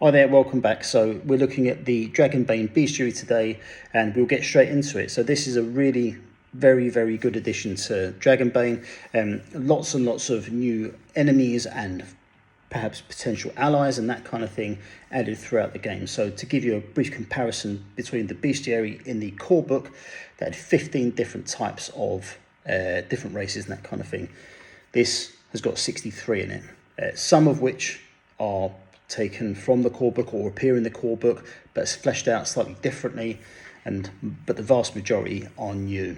Hi there, welcome back. So we're looking at the Dragonbane Bestiary today, and we'll get straight into it. So this is a really very good addition to Dragonbane. Lots and lots of new enemies and perhaps potential allies and that kind of thing added throughout the game. So to give you a brief comparison between the Bestiary in the core book, that had 15 different types of different races and that kind of thing. This has got 63 in it, some of which are taken from the core book or appear in the core book, but it's fleshed out slightly differently, but the vast majority are new.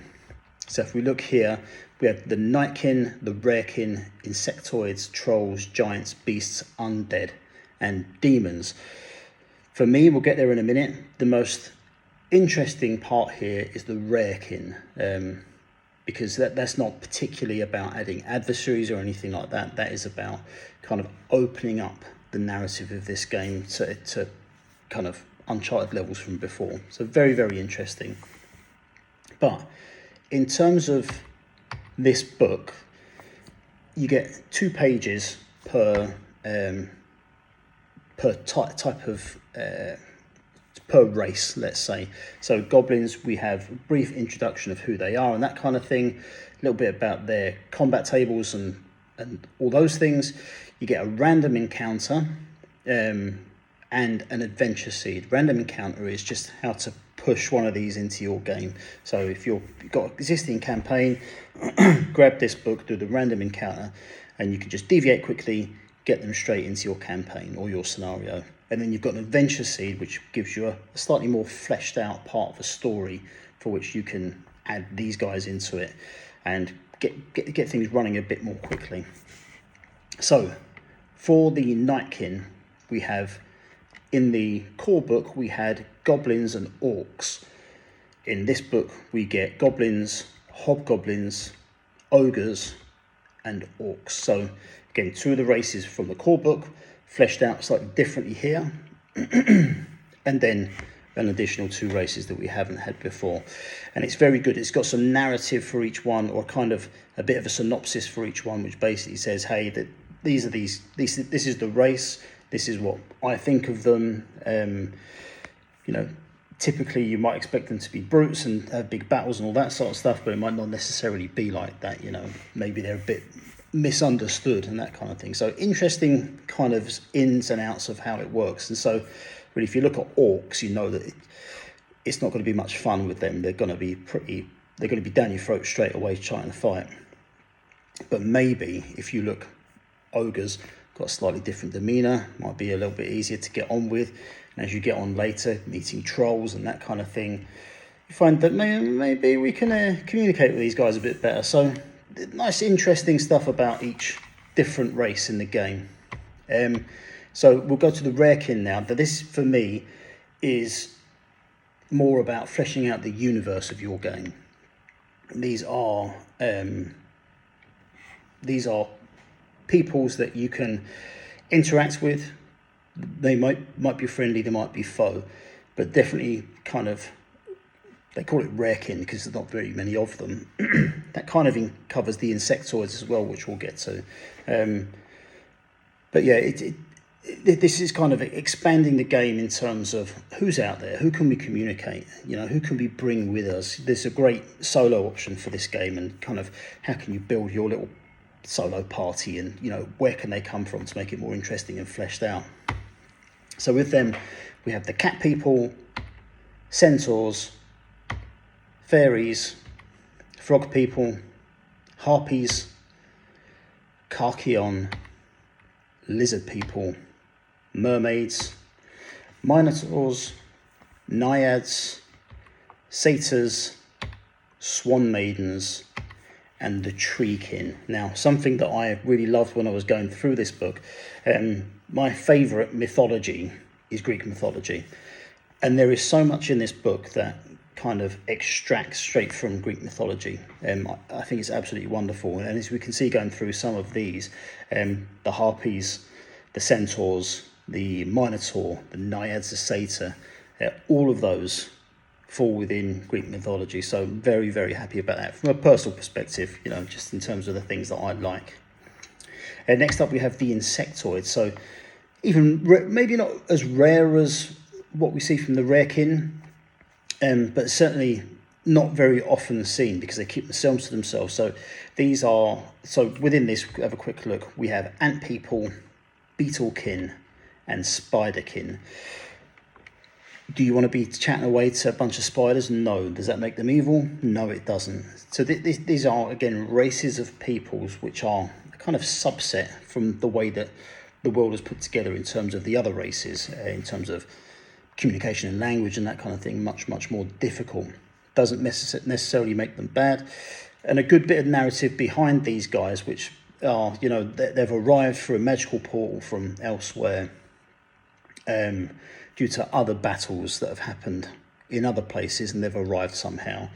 So if we look here, we have the Nightkin, the Rarekin, Insectoids, Trolls, Giants, Beasts, Undead, and Demons. For me, we'll get there in a minute, the most interesting part here is the Rarekin, because that's not particularly about adding adversaries or anything like that. That is about kind of opening up the narrative of this game to kind of uncharted levels from before. So very interesting. But in terms of this book, you get 2 pages per type of per race, let's say. So goblins, we have a brief introduction of who they are and that kind of thing, a little bit about their combat tables and all those things. You get a random encounter and an adventure seed. Random encounter is just how to push one of these into your game. So if you've got an existing campaign, grab this book, do the random encounter, and you can just deviate quickly, get them straight into your campaign or your scenario. And then you've got an adventure seed, which gives you a slightly more fleshed out part of a story for which you can add these guys into it and get things running a bit more quickly. So for the Nightkin, we have, in the core book, we had goblins and orcs. In this book, we get goblins, hobgoblins, ogres, and orcs. So again, 2 of the races from the core book, fleshed out slightly differently here. And then an additional 2 races that we haven't had before. And it's very good. It's got some narrative for each one, or kind of a bit of a synopsis for each one, which basically says, hey, that this is the race, this is what I think of them. Typically you might expect them to be brutes and have big battles and all that sort of stuff, but it might not necessarily be like that. Maybe they're a bit misunderstood and that kind of thing. So interesting kind of ins and outs of how it works. And so really, if you look at orcs, you know that it's not going to be much fun with them. They're going to be down your throat straight away trying to fight. But maybe if you look, ogres got a slightly different demeanor, might be a little bit easier to get on with. And as you get on later, meeting trolls and that kind of thing, you find that maybe we can communicate with these guys a bit better. So nice, interesting stuff about each different race in the game. So we'll go to the Rarekin now. But this, for me, is more about fleshing out the universe of your game. These are peoples that you can interact with. They might be friendly, they might be foe, but definitely kind of, they call it Rarekin because there's not very many of them. That kind of covers the insectoids as well, which we'll get to. But yeah, this is kind of expanding the game in terms of who's out there, who can we communicate, who can we bring with us. There's a great solo option for this game, and kind of how can you build your little solo party, and where can they come from to make it more interesting and fleshed out. So with them, we have the cat people, centaurs, fairies, frog people, harpies, Karkion, lizard people, mermaids, minotaurs, naiads, satyrs, swan maidens, and the treekin. Now, something that I really loved when I was going through this book, my favourite mythology is Greek mythology. And there is so much in this book that kind of extracts straight from Greek mythology. I think it's absolutely wonderful. And as we can see going through some of these, the harpies, the centaurs, the minotaur, the naiads, the satyr, all of those fall within Greek mythology. So very happy about that from a personal perspective, just in terms of the things that I like. Next up, we have the insectoids. So maybe not as rare as what we see from the rarekin, but certainly not very often seen because they keep themselves to themselves. So these are, so within this, have a quick look. We have ant people, beetlekin, and spiderkin. Do you want to be chatting away to a bunch of spiders? No. Does that make them evil? No, it doesn't. So these are, again, races of peoples which are a kind of subset from the way that the world is put together in terms of the other races, in terms of communication and language and that kind of thing, much, much more difficult. Doesn't necessarily make them bad. And a good bit of narrative behind these guys, which are, you know, they've arrived through a magical portal from elsewhere, due to other battles that have happened in other places, and they've arrived somehow.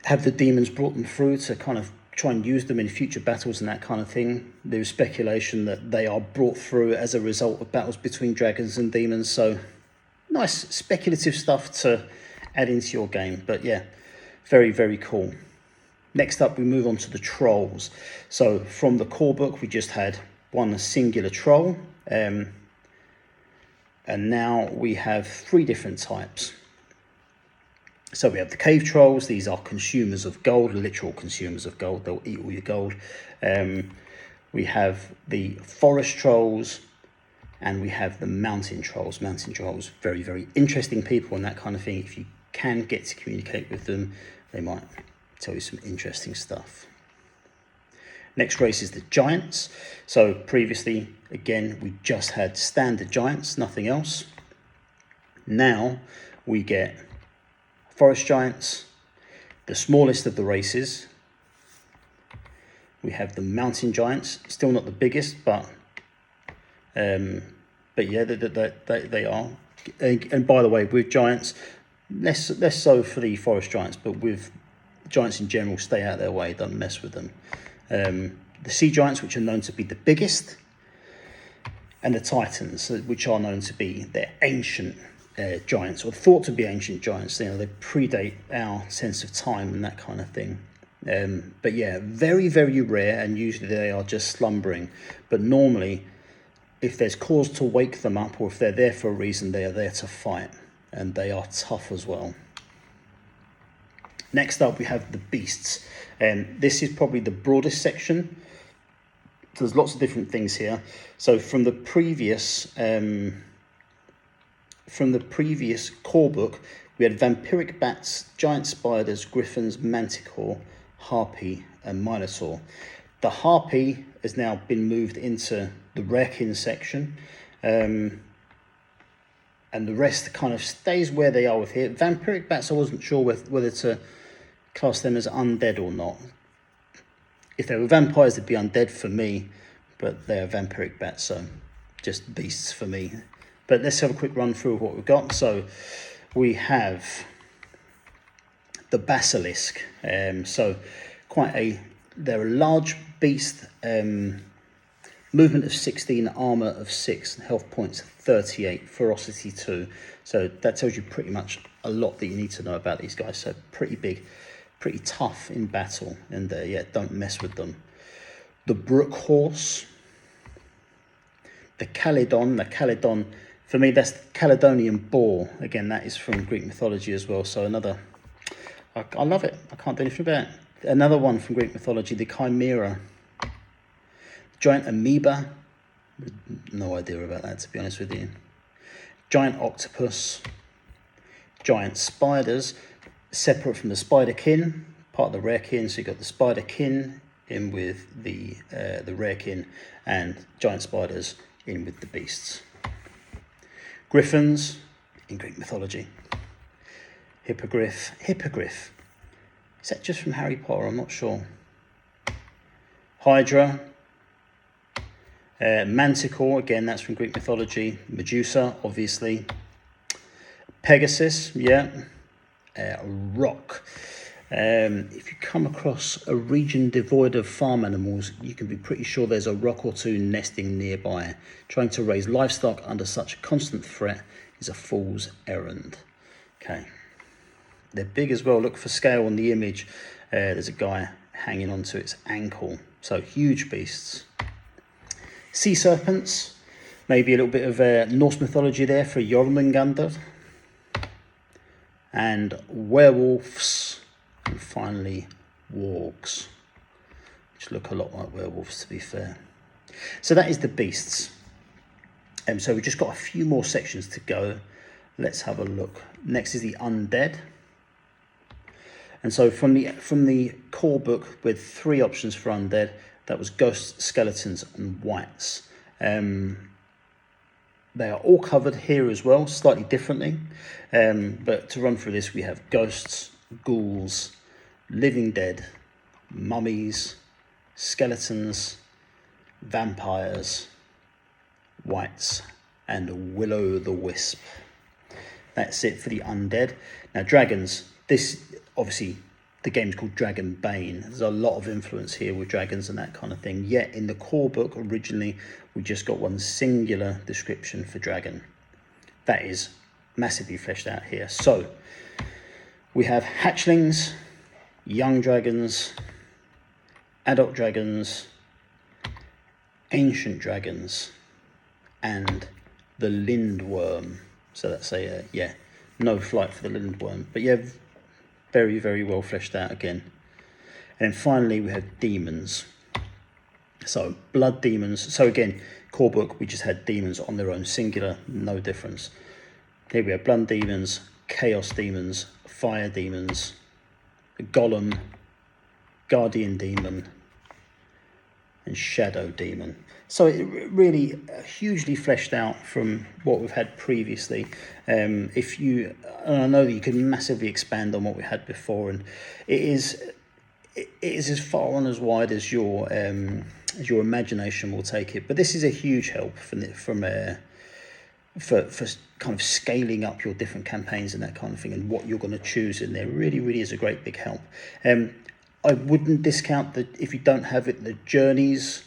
Have the demons brought them through to kind of try and use them in future battles and that kind of thing? There's speculation that they are brought through as a result of battles between dragons and demons. So nice speculative stuff to add into your game. But yeah, very, very cool. Next up, we move on to the trolls. So from the core book, we just had one singular troll. And now we have 3 different types. So we have the cave trolls. These are consumers of gold, literal consumers of gold. They'll eat all your gold. We have the forest trolls, and we have the mountain trolls. Mountain trolls, very, very interesting people and that kind of thing. If you can get to communicate with them, they might tell you some interesting stuff. Next race is the giants. So previously, again, we just had standard giants, nothing else. Now we get forest giants, the smallest of the races. We have the mountain giants, still not the biggest, but yeah, they are. And by the way, with giants, less so for the forest giants, but with giants in general, stay out of their way, don't mess with them. The sea giants, which are known to be the biggest, and the titans, which are known to be their ancient giants, or thought to be ancient giants. You know, they predate our sense of time and that kind of thing. But yeah, very, very rare, and usually they are just slumbering. But normally, if there's cause to wake them up, or if they're there for a reason, they are there to fight, and they are tough as well. Next up, we have the beasts. This is probably the broadest section. So there's lots of different things here. So from the previous core book, we had vampiric bats, giant spiders, griffins, manticore, harpy, and minotaur. The harpy has now been moved into the rarekin section, and the rest kind of stays where they are with here. Vampiric bats, I wasn't sure whether to class them as undead or not. If they were vampires, they'd be undead for me, but they are vampiric bats, so just beasts for me. But let's have a quick run through of what we've got. So we have the basilisk. So they're a large beast, movement of 16, armor of 6, health points 38, ferocity 2. So that tells you pretty much a lot that you need to know about these guys. So pretty big, pretty tough in battle, and yeah, don't mess with them. The brook horse, the Caledon, for me that's the Caledonian boar. Again, that is from Greek mythology as well, so another, I love it, I can't do anything about it. Another one from Greek mythology, the chimera, giant amoeba, no idea about that, to be honest with you. Giant octopus, giant spiders, separate from the spiderkin, part of the rarekin. So you've got the spiderkin in with the rarekin, and giant spiders in with the beasts. Griffins in Greek mythology. Hippogriff. Is that just from Harry Potter? I'm not sure. Hydra. Manticore, again, that's from Greek mythology. Medusa, obviously. Pegasus, yeah. Rock. If you come across a region devoid of farm animals, you can be pretty sure there's a rock or two nesting nearby. Trying to raise livestock under such a constant threat is a fool's errand. Okay. They're big as well. Look for scale on the image. There's a guy hanging onto its ankle. So huge beasts. Sea serpents. Maybe a little bit of Norse mythology there for Jormungandr. And werewolves. And finally, wargs. Which look a lot like werewolves, to be fair. So that is the beasts. So we've just got a few more sections to go. Let's have a look. Next is the undead. And so from the core book with 3 options for undead, that was ghosts, skeletons, and wights. They are all covered here as well, slightly differently. But to run through this, we have ghosts, ghouls, living dead, mummies, skeletons, vampires, wights, and will-o'-the-wisp. That's it for the undead. Now dragons, this obviously the game's called Dragonbane. There's a lot of influence here with dragons and that kind of thing. Yet in the core book originally we just got one singular description for dragon. That is massively fleshed out here. So we have hatchlings, young dragons, adult dragons, ancient dragons, and the lindworm. So that's a no flight for the lindworm, but yeah, very, very well fleshed out again. And then finally we have demons. So blood demons. So again, core book, we just had demons on their own, singular, no difference. Here we have blood demons, chaos demons, fire demons, golem, guardian demon, and shadow demon. So it really hugely fleshed out from what we've had previously. And I know that you can massively expand on what we had before, and it is as far on as wide as your imagination will take it. But this is a huge help for kind of scaling up your different campaigns and that kind of thing, and what you're going to choose in there. Really, really is a great big help. I wouldn't discount that if you don't have it, the Journeys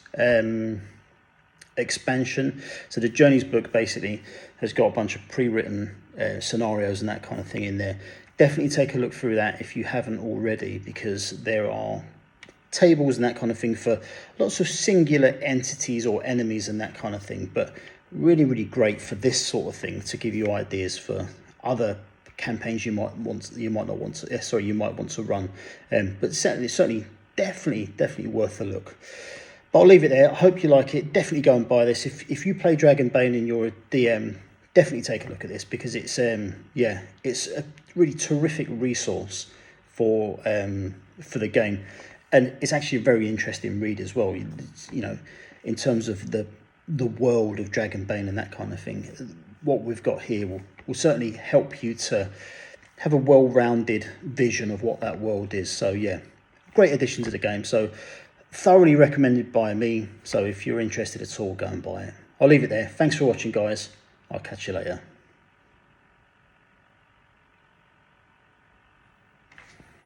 expansion. So the Journeys book basically has got a bunch of pre-written scenarios and that kind of thing in there. Definitely take a look through that if you haven't already, because there are tables and that kind of thing for lots of singular entities or enemies and that kind of thing. But really, really great for this sort of thing to give you ideas for other campaigns you might want to run. But certainly, definitely worth a look. But I'll leave it there. I hope you like it. Definitely go and buy this. If you play Dragonbane and you're a DM, definitely take a look at this, because it's a really terrific resource for the game, and it's actually a very interesting read as well. You know, in terms of the world of Dragonbane and that kind of thing. What we've got here will certainly help you to have a well-rounded vision of what that world is. So yeah, great addition to the game. So thoroughly recommended by me. So if you're interested at all, go and buy it. I'll leave it there. Thanks for watching, guys. I'll catch you later.